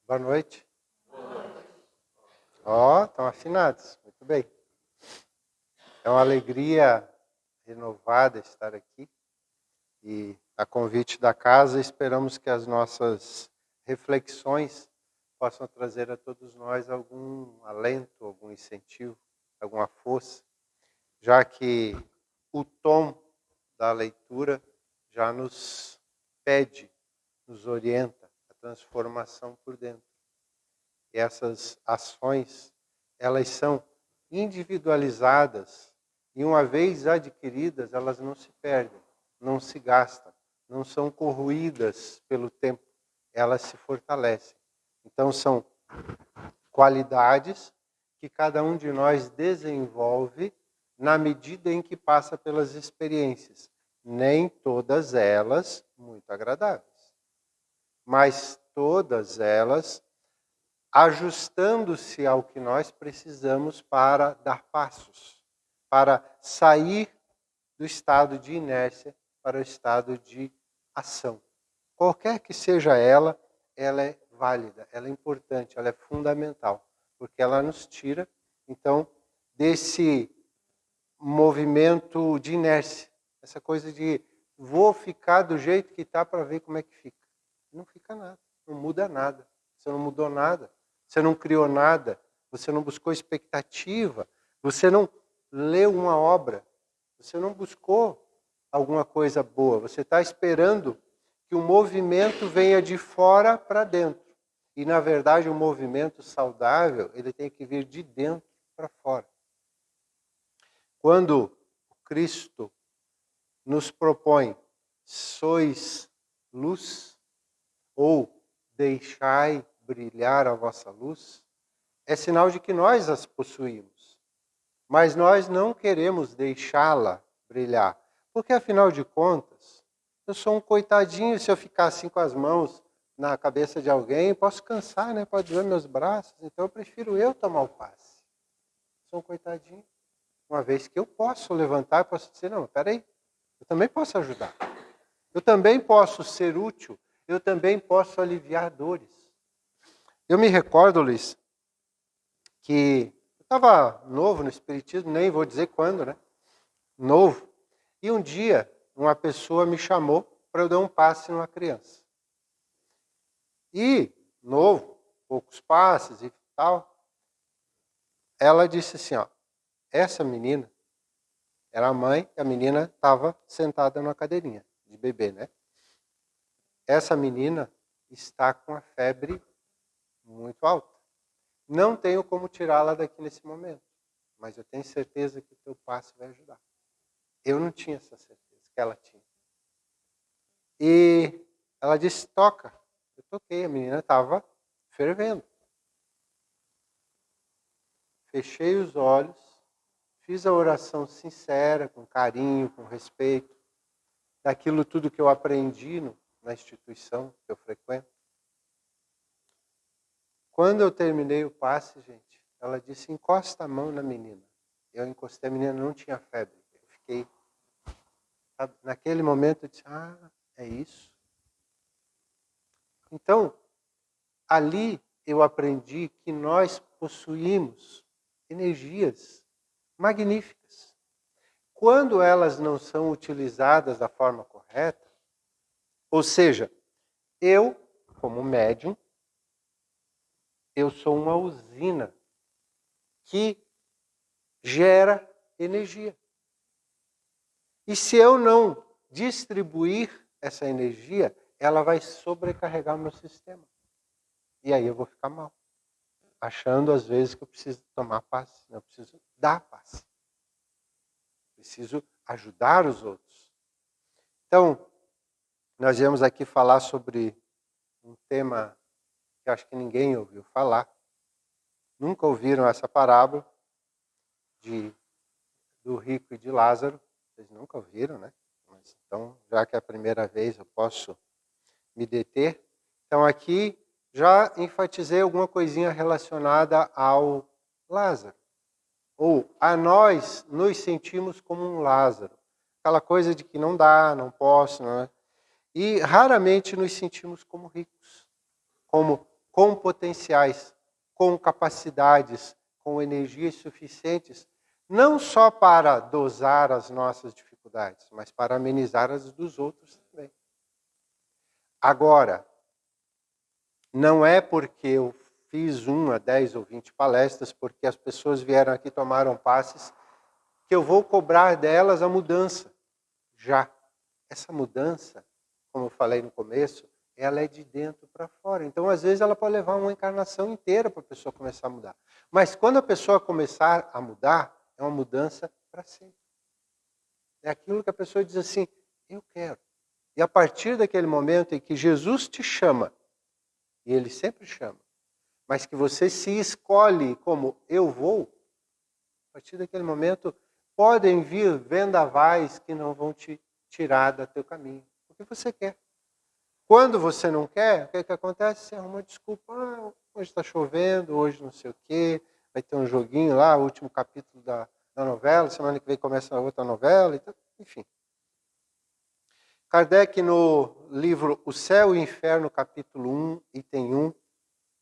Boa noite. Ó, estão afinados. Muito bem. É uma alegria renovada estar aqui. E a convite da casa, esperamos que as nossas reflexões possam trazer a todos nós algum alento, algum incentivo, alguma força, já que o tom da leitura já nos pede, nos orienta a transformação por dentro. E essas ações, elas são individualizadas e uma vez adquiridas, elas não se perdem, não se gastam, não são corroídas pelo tempo, elas se fortalecem. Então são qualidades que cada um de nós desenvolve na medida em que passa pelas experiências. Nem todas elas muito agradáveis, mas todas elas ajustando-se ao que nós precisamos para dar passos, para sair do estado de inércia para o estado de ação. Qualquer que seja ela é válida, ela é importante, ela é fundamental, porque ela nos tira, então, desse movimento de inércia, essa coisa de vou ficar do jeito que está para ver como é que fica. Não fica nada, não muda nada, você não mudou nada. Você não criou nada, você não buscou expectativa, você não leu uma obra, você não buscou alguma coisa boa, você está esperando que o movimento venha de fora para dentro. E, na verdade, o movimento saudável, ele tem que vir de dentro para fora. Quando Cristo nos propõe, sois luz, ou deixai brilhar a vossa luz, é sinal de que nós as possuímos. Mas nós não queremos deixá-la brilhar. Porque, afinal de contas, eu sou um coitadinho, se eu ficar assim com as mãos na cabeça de alguém, posso cansar, né? Pode doer meus braços, então eu prefiro eu tomar o passe. Sou um coitadinho. Uma vez que eu posso levantar, eu posso dizer, não, peraí, eu também posso ajudar. Eu também posso ser útil, eu também posso aliviar dores. Eu me recordo, Luiz, que eu estava novo no Espiritismo, nem vou dizer quando, né? Novo. E um dia, uma pessoa me chamou para eu dar um passe numa criança. E, novo, poucos passes e tal, ela disse assim, ó, essa menina, era a mãe, a menina estava sentada numa cadeirinha de bebê, né? Essa menina está com a febre muito alta. Não tenho como tirá-la daqui nesse momento, mas eu tenho certeza que o teu passe vai ajudar. Eu não tinha essa certeza, que ela tinha. E ela disse, toca. Eu toquei, a menina estava fervendo. Fechei os olhos, fiz a oração sincera, com carinho, com respeito, daquilo tudo que eu aprendi na instituição que eu frequento. Quando eu terminei o passe, gente, ela disse, encosta a mão na menina. Eu encostei, a menina não tinha febre. Eu fiquei, sabe, naquele momento eu disse, é isso. Então, ali eu aprendi que nós possuímos energias magníficas. Quando elas não são utilizadas da forma correta, ou seja, eu, como médium, eu sou uma usina que gera energia. E se eu não distribuir essa energia, ela vai sobrecarregar o meu sistema. E aí eu vou ficar mal. Achando às vezes que eu preciso tomar passe, eu preciso dar passe. Preciso ajudar os outros. Então, nós viemos aqui falar sobre um tema que acho que ninguém ouviu falar. Nunca ouviram essa parábola do rico e de Lázaro. Vocês nunca ouviram, né? Mas, então, já que é a primeira vez, eu posso me deter. Então, aqui já enfatizei alguma coisinha relacionada ao Lázaro. Ou a nós nos sentimos como um Lázaro. Aquela coisa de que não dá, não posso, não é? E raramente nos sentimos como ricos, como com potenciais, com capacidades, com energias suficientes, não só para dosar as nossas dificuldades, mas para amenizar as dos outros também. Agora, não é porque eu fiz 1, 10 ou 20 palestras, porque as pessoas vieram aqui e tomaram passes, que eu vou cobrar delas a mudança. Já. Essa mudança, como eu falei no começo, ela é de dentro para fora. Então, às vezes, ela pode levar uma encarnação inteira para a pessoa começar a mudar. Mas quando a pessoa começar a mudar, é uma mudança para sempre. É aquilo que a pessoa diz assim, eu quero. E a partir daquele momento em que Jesus te chama, e Ele sempre chama, mas que você se escolhe como eu vou, a partir daquele momento podem vir vendavais que não vão te tirar do teu caminho. Porque você quer. Quando você não quer, o que acontece? Você arruma uma desculpa. Hoje está chovendo, hoje não sei o quê, vai ter um joguinho lá, o último capítulo da novela, semana que vem começa a outra novela, então, enfim. Kardec, no livro O Céu e o Inferno, capítulo 1, item 1,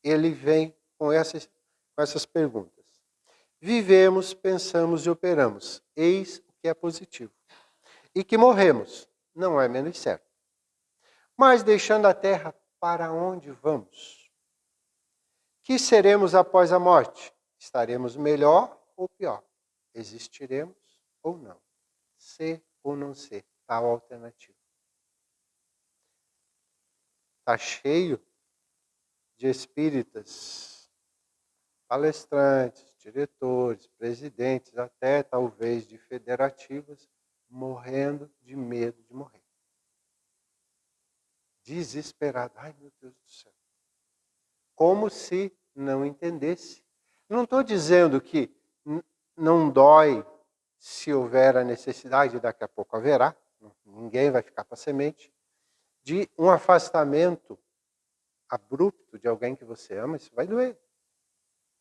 ele vem com essas perguntas. Vivemos, pensamos e operamos. Eis o que é positivo. E que morremos. Não é menos certo. Mas deixando a terra, para onde vamos? Que seremos após a morte? Estaremos melhor ou pior? Existiremos ou não? Ser ou não ser? Tal alternativa. Está cheio de espíritas, palestrantes, diretores, presidentes, até talvez de federativas, morrendo de medo de morrer. Desesperado. Ai, meu Deus do céu. Como se não entendesse. Não estou dizendo que não dói se houver a necessidade, daqui a pouco haverá, ninguém vai ficar para semente, de um afastamento abrupto de alguém que você ama, isso vai doer.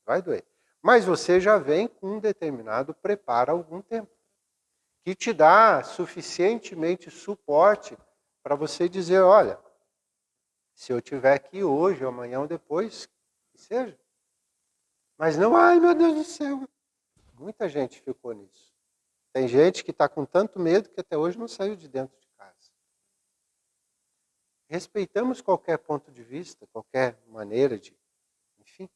Vai doer. Mas você já vem com um determinado preparo há algum tempo, que te dá suficientemente suporte para você dizer, olha, se eu estiver aqui hoje, amanhã ou depois, que seja. Mas não, ai meu Deus do céu. Muita gente ficou nisso. Tem gente que está com tanto medo que até hoje não saiu de dentro de casa. Respeitamos qualquer ponto de vista, qualquer maneira de... Enfim.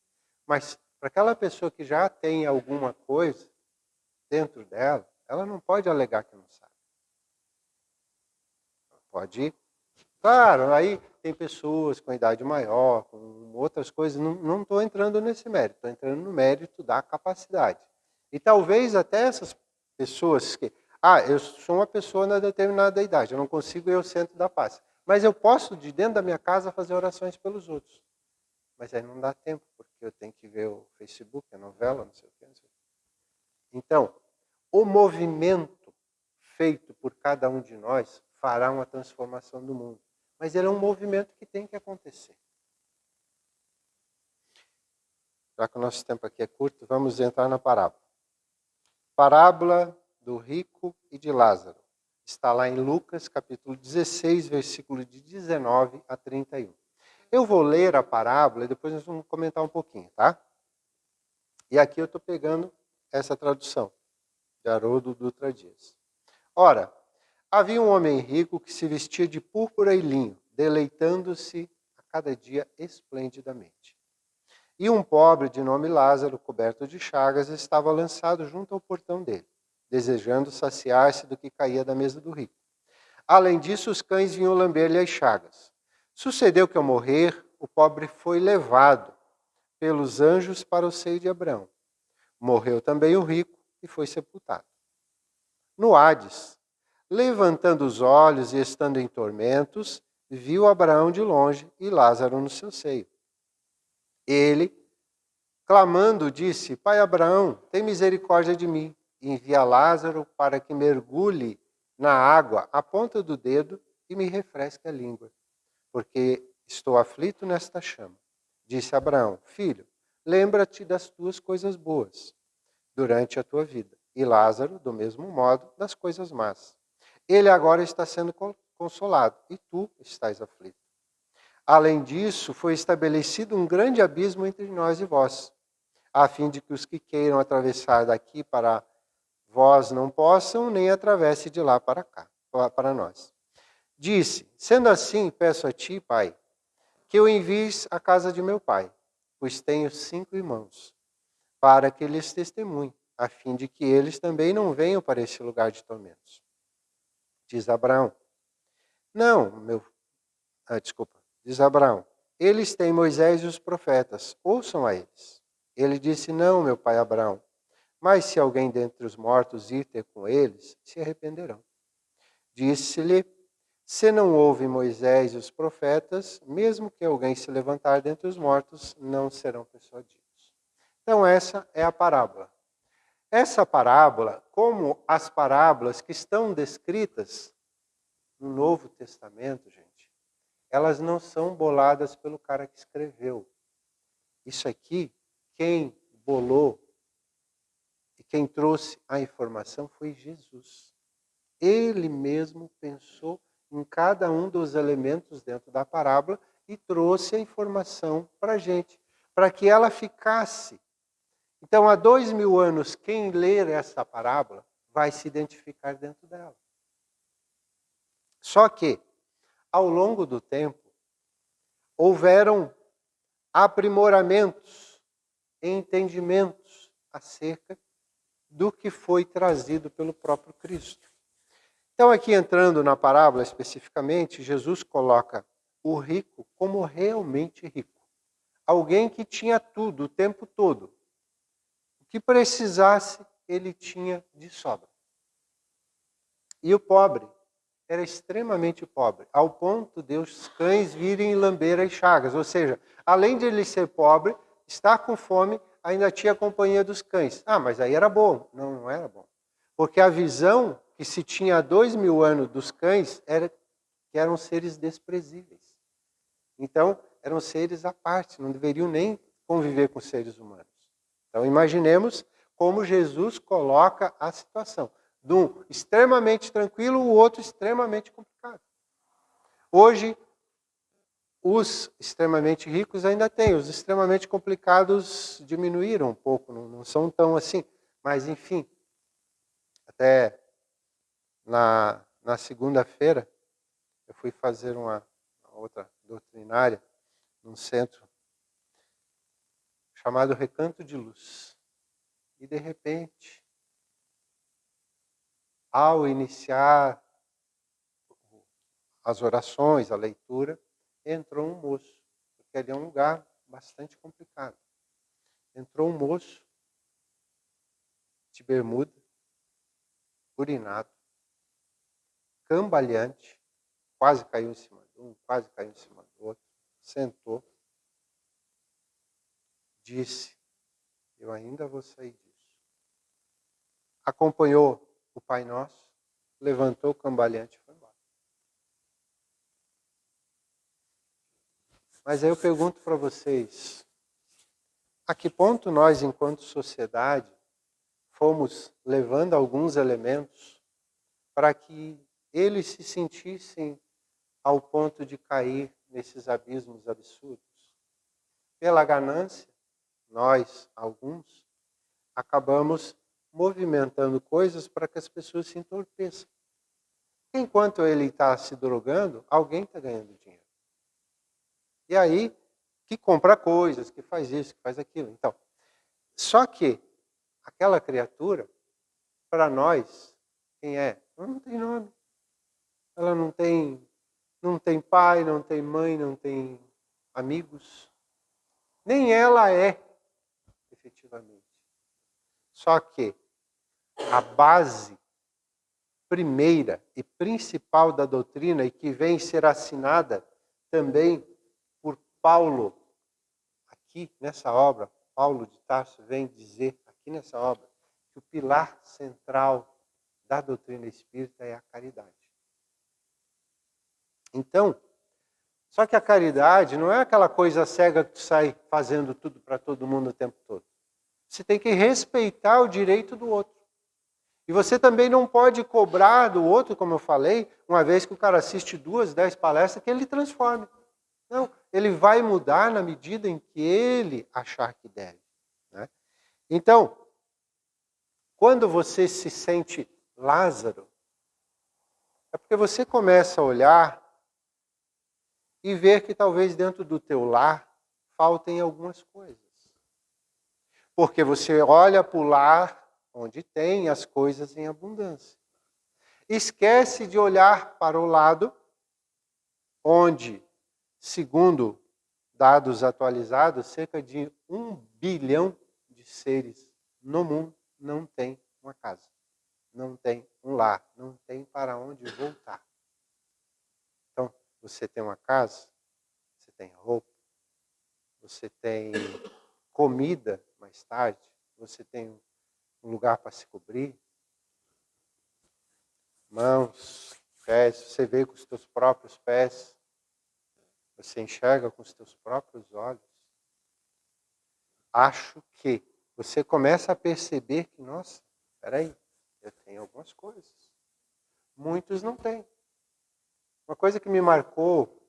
Mas para aquela pessoa que já tem alguma coisa dentro dela, ela não pode alegar que não sabe. Ela pode ir. Claro, aí tem pessoas com idade maior, com outras coisas, não estou entrando nesse mérito, estou entrando no mérito da capacidade. E talvez até essas pessoas que... eu sou uma pessoa na determinada idade, eu não consigo ir ao centro da paz. Mas eu posso, de dentro da minha casa, fazer orações pelos outros. Mas aí não dá tempo, porque eu tenho que ver o Facebook, a novela, não sei o que. Então, o movimento feito por cada um de nós fará uma transformação do mundo. Mas ele é um movimento que tem que acontecer. Já que o nosso tempo aqui é curto, vamos entrar na parábola. Parábola do rico e de Lázaro. Está lá em Lucas, capítulo 16, versículo de 19 a 31. Eu vou ler a parábola e depois nós vamos comentar um pouquinho, tá? E aqui eu estou pegando essa tradução, de Haroldo Dutra Dias. Ora, havia um homem rico que se vestia de púrpura e linho, deleitando-se a cada dia esplendidamente. E um pobre de nome Lázaro, coberto de chagas, estava lançado junto ao portão dele, desejando saciar-se do que caía da mesa do rico. Além disso, os cães vinham lamber-lhe as chagas. Sucedeu que, ao morrer, o pobre foi levado pelos anjos para o seio de Abraão. Morreu também o rico e foi sepultado. No Hades, levantando os olhos e estando em tormentos, viu Abraão de longe e Lázaro no seu seio. Ele, clamando, disse, Pai Abraão, tem misericórdia de mim, e envia Lázaro para que mergulhe na água a ponta do dedo e me refresque a língua, porque estou aflito nesta chama. Disse Abraão, filho, lembra-te das tuas coisas boas durante a tua vida, e Lázaro, do mesmo modo, das coisas más. Ele agora está sendo consolado, e tu estás aflito. Além disso, foi estabelecido um grande abismo entre nós e vós, a fim de que os que queiram atravessar daqui para vós não possam, nem atravesse de lá para cá, para nós. Disse: sendo assim, peço a ti, Pai, que eu envies à casa de meu pai, pois tenho 5 irmãos, para que lhes testemunhe, a fim de que eles também não venham para este lugar de tormentos. Diz Abraão: não, diz Abraão: eles têm Moisés e os profetas, ouçam a eles. Ele disse: não, meu pai Abraão, mas se alguém dentre os mortos ir ter com eles, se arrependerão. Disse-lhe: se não houve Moisés e os profetas, mesmo que alguém se levantar dentre os mortos, não serão persuadidos. Então essa é a parábola. Essa parábola, como as parábolas que estão descritas no Novo Testamento, gente, elas não são boladas pelo cara que escreveu. Isso aqui, quem bolou e quem trouxe a informação foi Jesus. Ele mesmo pensou em cada um dos elementos dentro da parábola e trouxe a informação para a gente, para que ela ficasse. Então, há 2000 anos, quem ler essa parábola vai se identificar dentro dela. Só que, ao longo do tempo, houveram aprimoramentos, entendimentos acerca do que foi trazido pelo próprio Cristo. Então, aqui entrando na parábola especificamente, Jesus coloca o rico como realmente rico. Alguém que tinha tudo o tempo todo. O que precisasse, ele tinha de sobra. E o pobre era extremamente pobre, ao ponto de os cães virem e lamber as chagas. Ou seja, além de ele ser pobre, estar com fome, ainda tinha a companhia dos cães. Ah, mas aí era bom. Não, não era bom. Porque a visão que se tinha há 2000 anos dos cães era que eram seres desprezíveis. Então, eram seres à parte, não deveriam nem conviver com seres humanos. Então, imaginemos como Jesus coloca a situação. De um extremamente tranquilo, o outro extremamente complicado. Hoje, os extremamente ricos ainda têm, os extremamente complicados diminuíram um pouco, não são tão assim. Mas, enfim, até na segunda-feira, eu fui fazer uma outra doutrinária num centro chamado Recanto de Luz. E, de repente, ao iniciar as orações, a leitura, entrou um moço, porque ali é um lugar bastante complicado. Entrou um moço de bermuda, urinado, cambaleante, quase caiu em cima de um, quase caiu em cima do outro, sentou, disse: eu ainda vou sair disso. Acompanhou o Pai Nosso, levantou o cambaleante e foi embora. Mas aí eu pergunto para vocês, a que ponto nós, enquanto sociedade, fomos levando alguns elementos para que eles se sentissem ao ponto de cair nesses abismos absurdos? Pela ganância, nós, alguns, acabamos movimentando coisas para que as pessoas se entorpeçam. Enquanto ele está se drogando, alguém está ganhando dinheiro. E aí, que compra coisas, que faz isso, que faz aquilo. Então, só que aquela criatura, para nós, quem é? Ela não tem nome. Ela não tem pai, não tem mãe, não tem amigos. Nem ela é, efetivamente. Só que a base primeira e principal da doutrina, e que vem ser assinada também por Paulo, aqui nessa obra, Paulo de Tarso vem dizer aqui nessa obra, que o pilar central da doutrina espírita é a caridade. Então, só que a caridade não é aquela coisa cega que tu sai fazendo tudo para todo mundo o tempo todo. Você tem que respeitar o direito do outro. E você também não pode cobrar do outro, como eu falei, uma vez que o cara assiste 2, 10 palestras, que ele transforme. Não, ele vai mudar na medida em que ele achar que deve. Né? Então, quando você se sente Lázaro, é porque você começa a olhar e ver que talvez dentro do teu lar faltem algumas coisas. Porque você olha para o lar onde tem as coisas em abundância. Esquece de olhar para o lado onde, segundo dados atualizados, cerca de 1 bilhão de seres no mundo não tem uma casa, não tem um lar, não tem para onde voltar. Então, você tem uma casa, você tem roupa, você tem comida mais tarde, você tem um lugar para se cobrir, mãos, pés, você vê com os teus próprios pés, você enxerga com os teus próprios olhos. Acho que você começa a perceber que, nossa, peraí, eu tenho algumas coisas. Muitos não têm. Uma coisa que me marcou,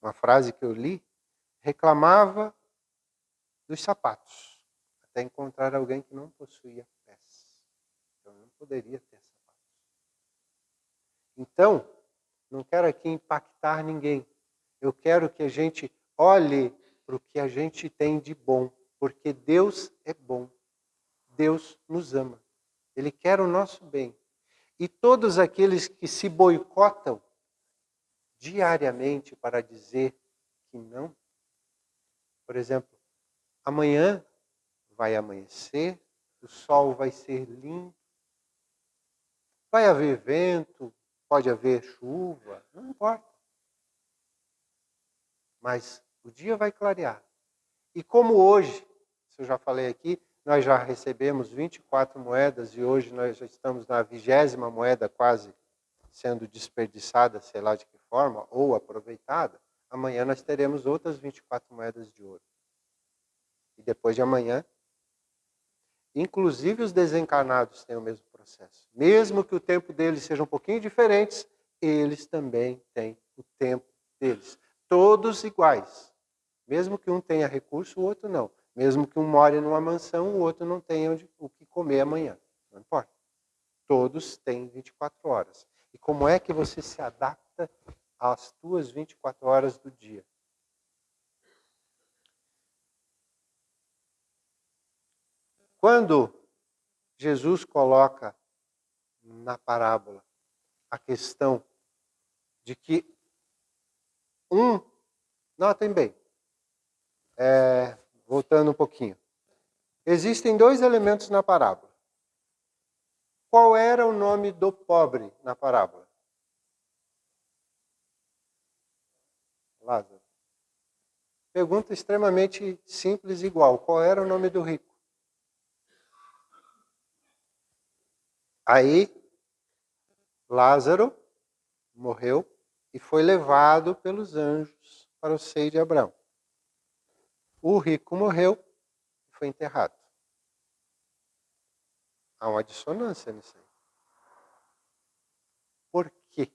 uma frase que eu li, reclamava dos sapatos, até encontrar alguém que não possuía pés. Eu não poderia ter sapatos. Então, não quero aqui impactar ninguém. Eu quero que a gente olhe para o que a gente tem de bom, porque Deus é bom. Deus nos ama. Ele quer o nosso bem. E todos aqueles que se boicotam diariamente para dizer que não, por exemplo, amanhã vai amanhecer, o sol vai ser lindo, vai haver vento, pode haver chuva, não importa. Mas o dia vai clarear. E como hoje, isso eu já falei aqui, nós já recebemos 24 moedas e hoje nós já estamos na 20ª moeda quase sendo desperdiçada, sei lá de que forma, ou aproveitada, amanhã nós teremos outras 24 moedas de ouro. E depois de amanhã, inclusive os desencarnados têm o mesmo processo. Mesmo que o tempo deles seja um pouquinho diferente, eles também têm o tempo deles. Todos iguais. Mesmo que um tenha recurso, o outro não. Mesmo que um more numa mansão, o outro não tenha o que comer amanhã. Não importa. Todos têm 24 horas. E como é que você se adapta às tuas 24 horas do dia? Quando Jesus coloca na parábola a questão de que notem bem, voltando um pouquinho, existem 2 elementos na parábola. Qual era o nome do pobre na parábola? Lázaro. Pergunta extremamente simples e igual. Qual era o nome do rico? Aí, Lázaro morreu e foi levado pelos anjos para o seio de Abraão. O rico morreu e foi enterrado. Há uma dissonância nisso aí. Por quê?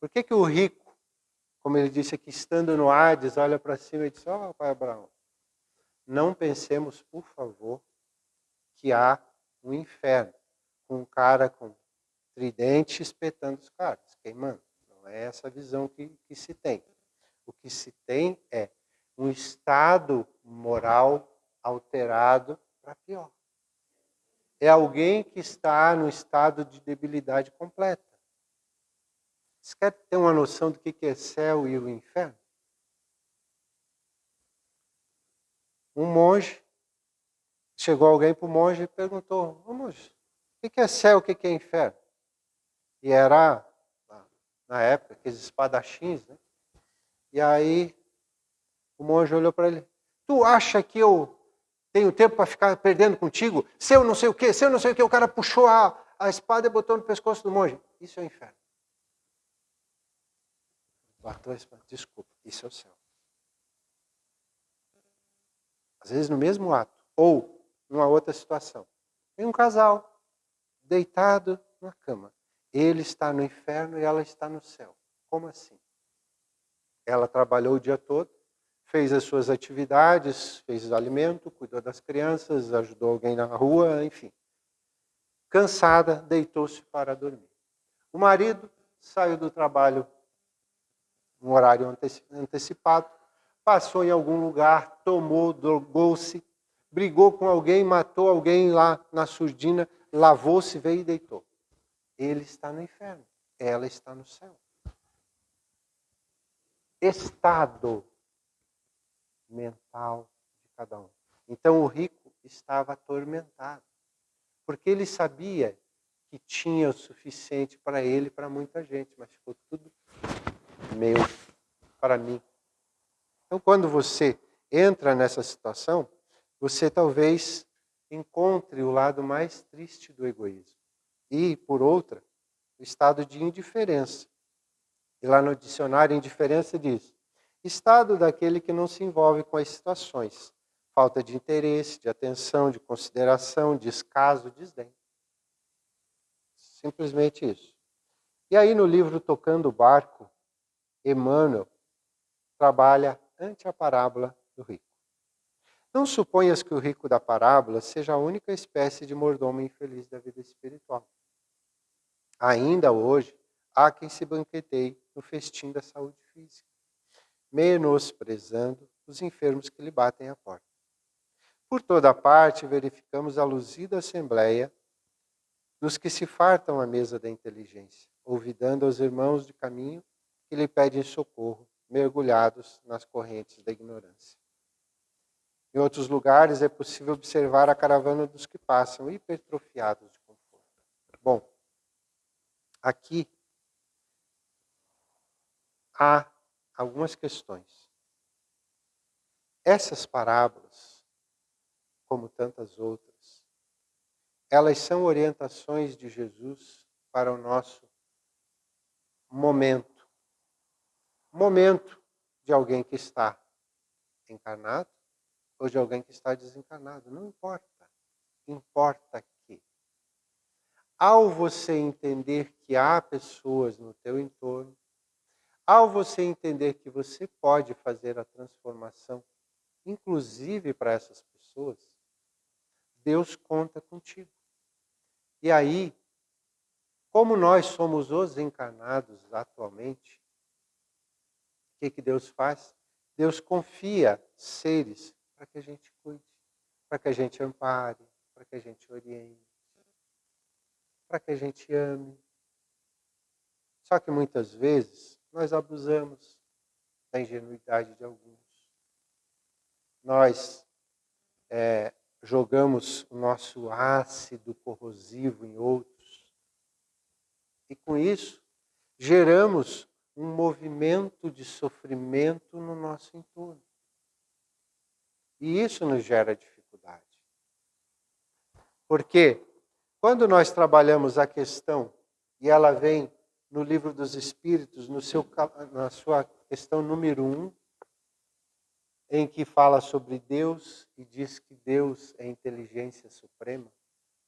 Por que o rico, como ele disse aqui, estando no Hades, olha para cima e diz, pai Abraão, não pensemos, por favor, que há um inferno, com um cara com tridente espetando os caras, queimando. Não é essa a visão que se tem. O que se tem é um estado moral alterado para pior. É alguém que está no estado de debilidade completa. Você quer ter uma noção do que é céu e o inferno? Um monge, chegou alguém para o monge e perguntou, monge, o que é céu, o que é inferno? E era, na época, aqueles espadachins, né? E aí o monge olhou para ele, tu acha que eu tenho tempo para ficar perdendo contigo? Se eu não sei o que, o cara puxou a espada e botou no pescoço do monge. Isso é o inferno. Guardou a espada. Desculpa, isso é o céu. Às vezes no mesmo ato, ou numa outra situação. Tem um casal deitado na cama. Ele está no inferno e ela está no céu. Como assim? Ela trabalhou o dia todo, fez as suas atividades, fez o alimento, cuidou das crianças, ajudou alguém na rua, enfim. Cansada, deitou-se para dormir. O marido saiu do trabalho um horário antecipado, passou em algum lugar, tomou, drogou-se, brigou com alguém, matou alguém lá na surdina, lavou-se, veio e deitou. Ele está no inferno, ela está no céu. Estado mental de cada um. Então o rico estava atormentado, porque ele sabia que tinha o suficiente para ele e para muita gente, mas ficou tudo meu, para mim. Então, quando você entra nessa situação, você talvez encontre o lado mais triste do egoísmo. E, por outra, o estado de indiferença. E lá no dicionário, indiferença diz: estado daquele que não se envolve com as situações. Falta de interesse, de atenção, de consideração, descaso, desdém. Simplesmente isso. E aí no livro Tocando o Barco, Emmanuel trabalha ante a parábola do rico. Não suponhas que o rico da parábola seja a única espécie de mordomo infeliz da vida espiritual. Ainda hoje, há quem se banqueteie no festim da saúde física, menosprezando os enfermos que lhe batem à porta. Por toda parte, verificamos a luzida assembleia dos que se fartam à mesa da inteligência, olvidando aos irmãos de caminho que lhe pedem socorro, mergulhados nas correntes da ignorância. Em outros lugares é possível observar a caravana dos que passam, hipertrofiados de conforto. Bom, aqui há algumas questões. Essas parábolas, como tantas outras, elas são orientações de Jesus para o nosso momento. Momento de alguém que está encarnado ou de alguém que está desencarnado. Não importa. Importa que, ao você entender que há pessoas no teu entorno, ao você entender que você pode fazer a transformação, inclusive para essas pessoas, Deus conta contigo. E aí, como nós somos os encarnados atualmente, o que Deus faz? Deus confia seres para que a gente cuide, para que a gente ampare, para que a gente oriente, para que a gente ame. Só que muitas vezes nós abusamos da ingenuidade de alguns. Nós jogamos o nosso ácido corrosivo em outros. E com isso, geramos um movimento de sofrimento no nosso entorno. E isso nos gera dificuldade. Porque quando nós trabalhamos a questão, e ela vem no Livro dos Espíritos, na sua questão número 1, em que fala sobre Deus e diz que Deus é a inteligência suprema,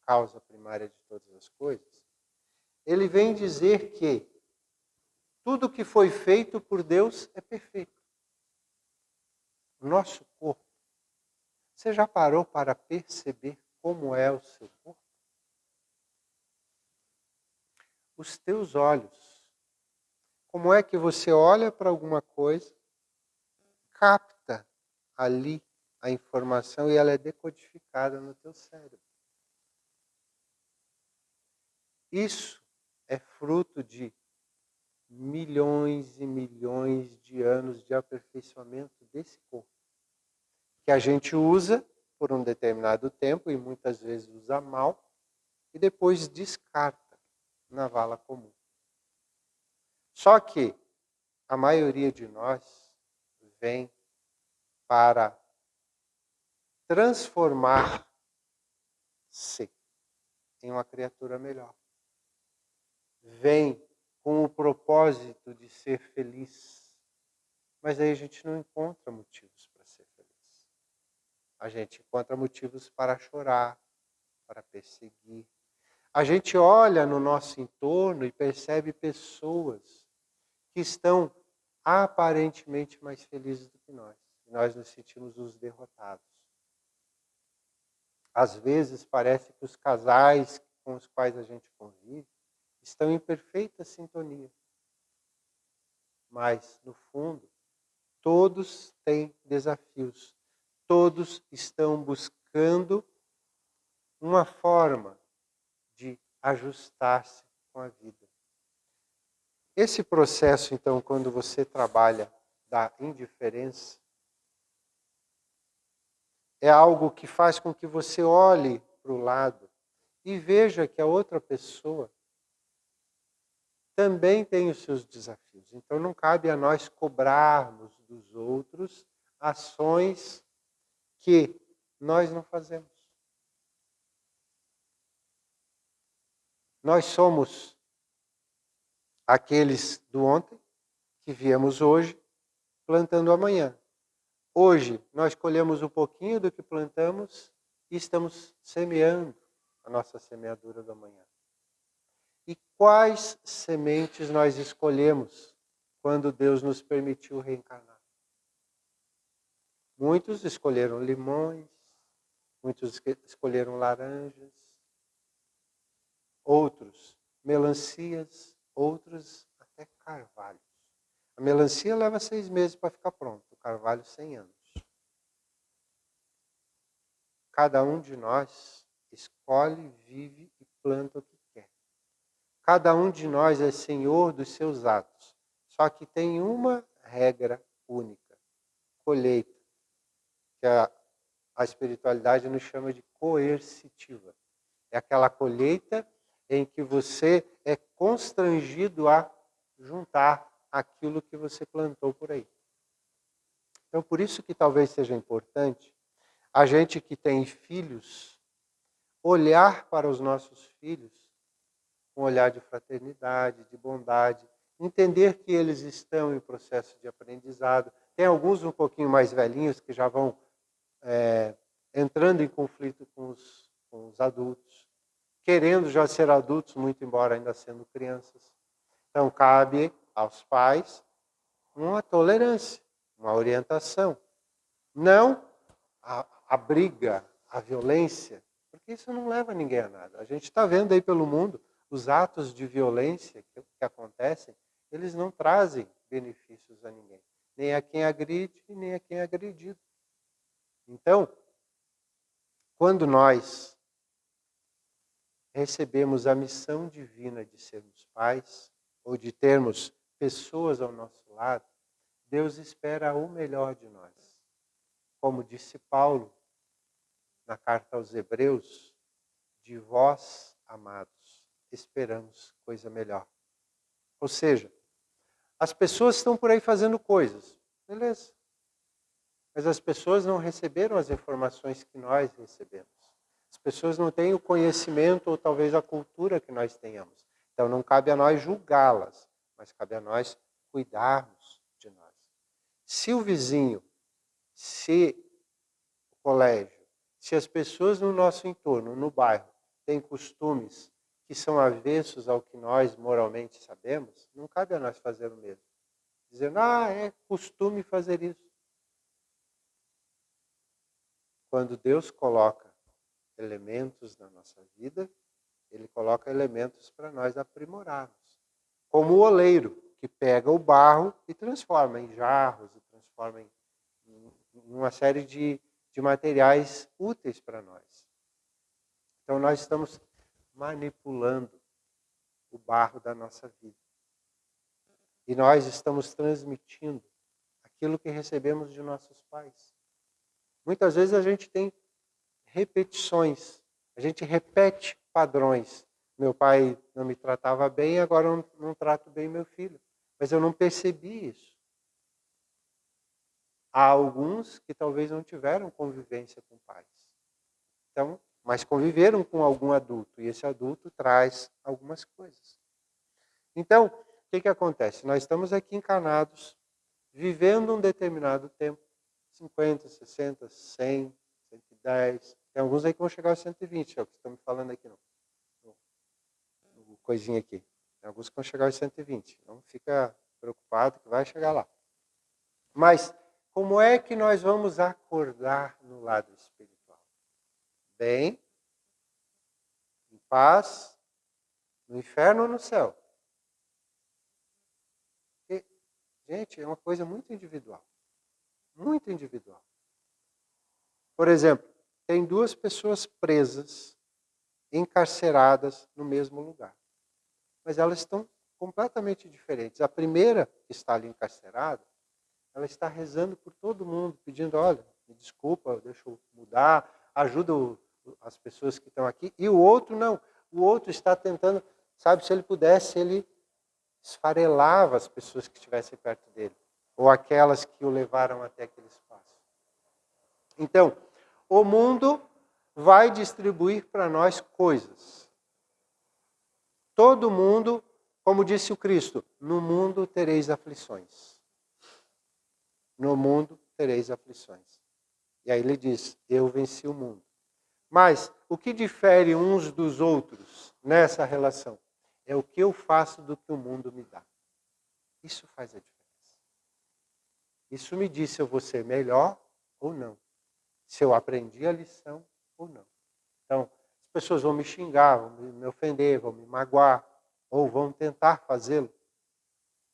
causa primária de todas as coisas, ele vem dizer que tudo que foi feito por Deus é perfeito. O nosso corpo, você já parou para perceber como é o seu corpo? Os teus olhos. Como é que você olha para alguma coisa, capta ali a informação e ela é decodificada no teu cérebro. Isso é fruto de milhões e milhões de anos de aperfeiçoamento desse corpo, que a gente usa por um determinado tempo e muitas vezes usa mal e depois descarta na vala comum. Só que a maioria de nós vem para transformar-se em uma criatura melhor. Vem com o propósito de ser feliz. Mas aí a gente não encontra motivos para ser feliz. A gente encontra motivos para chorar, para perseguir. A gente olha no nosso entorno e percebe pessoas que estão aparentemente mais felizes do que nós. Nós nos sentimos os derrotados. Às vezes parece que os casais com os quais a gente convive estão em perfeita sintonia. Mas, no fundo, todos têm desafios. Todos estão buscando uma forma de ajustar-se com a vida. Esse processo, então, quando você trabalha da indiferença, é algo que faz com que você olhe para o lado e veja que a outra pessoa também tem os seus desafios. Então não cabe a nós cobrarmos dos outros ações que nós não fazemos. Nós somos aqueles do ontem que viemos hoje plantando amanhã. Hoje nós colhemos um pouquinho do que plantamos e estamos semeando a nossa semeadura do amanhã. E quais sementes nós escolhemos quando Deus nos permitiu reencarnar? Muitos escolheram limões, muitos escolheram laranjas, outros melancias, outros até carvalhos. A melancia leva 6 meses para ficar pronto, o carvalho 100 anos. Cada um de nós escolhe, vive e planta o que quer. Cada um de nós é senhor dos seus atos. Só que tem uma regra única: colheita, que a espiritualidade nos chama de coercitiva. É aquela colheita em que você é constrangido a juntar aquilo que você plantou por aí. Então, por isso que talvez seja importante a gente que tem filhos olhar para os nossos filhos com um olhar de fraternidade, de bondade, entender que eles estão em processo de aprendizado. Tem alguns um pouquinho mais velhinhos que já vão entrando em conflito com os adultos, querendo já ser adultos, muito embora ainda sendo crianças. Então, cabe aos pais uma tolerância, uma orientação. Não a briga, a violência, porque isso não leva ninguém a nada. A gente está vendo aí pelo mundo os atos de violência que acontecem, eles não trazem benefícios a ninguém. Nem a quem agride, nem a quem é agredido. Então, quando nós recebemos a missão divina de sermos pais, ou de termos pessoas ao nosso lado, Deus espera o melhor de nós. Como disse Paulo na carta aos Hebreus, de vós, amados, esperamos coisa melhor. Ou seja, as pessoas estão por aí fazendo coisas, beleza. Mas as pessoas não receberam as informações que nós recebemos. As pessoas não têm o conhecimento ou talvez a cultura que nós tenhamos. Então não cabe a nós julgá-las, mas cabe a nós cuidarmos de nós. Se o vizinho, se o colégio, se as pessoas no nosso entorno, no bairro, têm costumes que são avessos ao que nós moralmente sabemos, não cabe a nós fazer o mesmo. Dizendo, é costume fazer isso. Quando Deus coloca elementos na nossa vida, Ele coloca elementos para nós aprimorarmos. Como o oleiro, que pega o barro e transforma em jarros, e transforma em uma série de materiais úteis para nós. Então nós estamos manipulando o barro da nossa vida. E nós estamos transmitindo aquilo que recebemos de nossos pais. Muitas vezes a gente tem repetições, a gente repete padrões. Meu pai não me tratava bem, agora eu não trato bem meu filho. Mas eu não percebi isso. Há alguns que talvez não tiveram convivência com pais. Então, mas conviveram com algum adulto, e esse adulto traz algumas coisas. Então, o que acontece? Nós estamos aqui encarnados, vivendo um determinado tempo, 50, 60, 100, 110, tem alguns aí que vão chegar aos 120, é o que estão me falando aqui no coisinha aqui. Tem alguns que vão chegar aos 120, não fica preocupado que vai chegar lá. Mas como é que nós vamos acordar no lado espiritual? Bem, em paz, no inferno ou no céu? Porque, gente, é uma coisa muito individual. Muito individual. Por exemplo, tem duas pessoas presas, encarceradas no mesmo lugar. Mas elas estão completamente diferentes. A primeira, que está ali encarcerada, ela está rezando por todo mundo, pedindo, olha, me desculpa, deixa eu mudar, ajuda as pessoas que estão aqui. E o outro não. O outro está tentando, sabe, se ele pudesse, ele esfarelava as pessoas que estivessem perto dele. Ou aquelas que o levaram até aquele espaço. Então, o mundo vai distribuir para nós coisas. Todo mundo, como disse o Cristo, no mundo tereis aflições. No mundo tereis aflições. E aí ele diz, eu venci o mundo. Mas o que difere uns dos outros nessa relação? É o que eu faço do que o mundo me dá. Isso faz a diferença. Isso me diz se eu vou ser melhor ou não. Se eu aprendi a lição ou não. Então, as pessoas vão me xingar, vão me ofender, vão me magoar, ou vão tentar fazê-lo.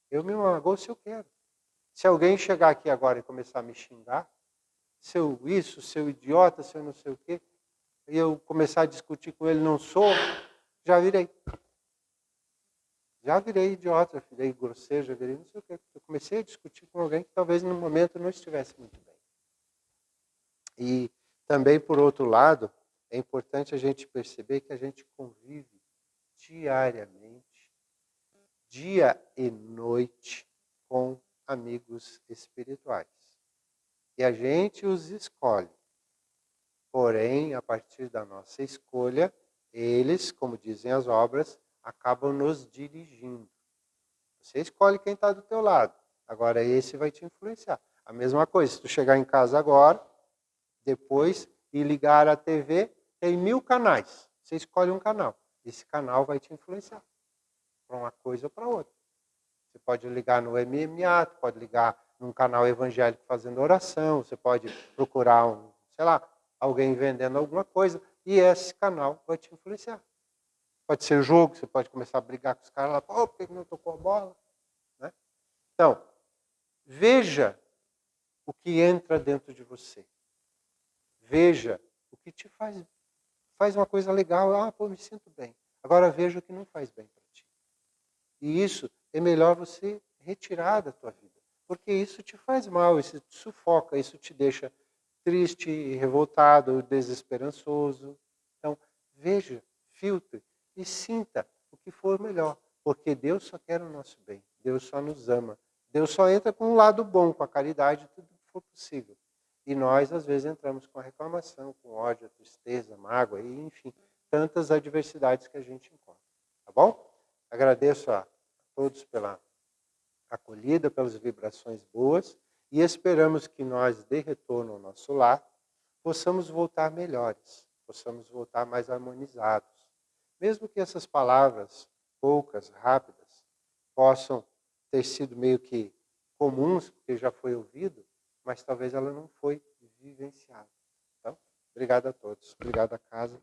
Eu me magoo se eu quero. Se alguém chegar aqui agora e começar a me xingar, seu isso, seu idiota, seu não sei o quê, e eu começar a discutir com ele, não sou, já virei. Já virei idiota, já virei grosseiro, já virei não sei o quê. Eu comecei a discutir com alguém que talvez no momento não estivesse muito bem. E também, por outro lado, é importante a gente perceber que a gente convive diariamente, dia e noite, com amigos espirituais. E a gente os escolhe. Porém, a partir da nossa escolha, eles, como dizem as obras, acabam nos dirigindo. Você escolhe quem está do teu lado. Agora, esse vai te influenciar. A mesma coisa, se tu chegar em casa agora, depois, e ligar a TV, tem 1000 canais. Você escolhe um canal. Esse canal vai te influenciar para uma coisa ou para outra. Você pode ligar no MMA, pode ligar num canal evangélico fazendo oração, você pode procurar alguém vendendo alguma coisa, e esse canal vai te influenciar. Pode ser jogo, você pode começar a brigar com os caras lá, por que não tocou a bola? Né? Então, veja o que entra dentro de você. Veja o que te faz uma coisa legal, me sinto bem. Agora veja o que não faz bem para ti. E isso é melhor você retirar da tua vida. Porque isso te faz mal, isso te sufoca, isso te deixa triste, revoltado, desesperançoso. Então, veja, filtre e sinta o que for melhor. Porque Deus só quer o nosso bem. Deus só nos ama. Deus só entra com um lado bom, com a caridade, tudo que for possível. E nós, às vezes, entramos com a reclamação, com ódio, tristeza, mágoa, e, enfim, tantas adversidades que a gente encontra. Tá bom? Agradeço a todos pela acolhida, pelas vibrações boas, e esperamos que nós, de retorno ao nosso lar, possamos voltar melhores, possamos voltar mais harmonizados. Mesmo que essas palavras, poucas, rápidas, possam ter sido meio que comuns, porque já foi ouvido, mas talvez ela não foi vivenciada. Então, obrigado a todos. Obrigado à casa.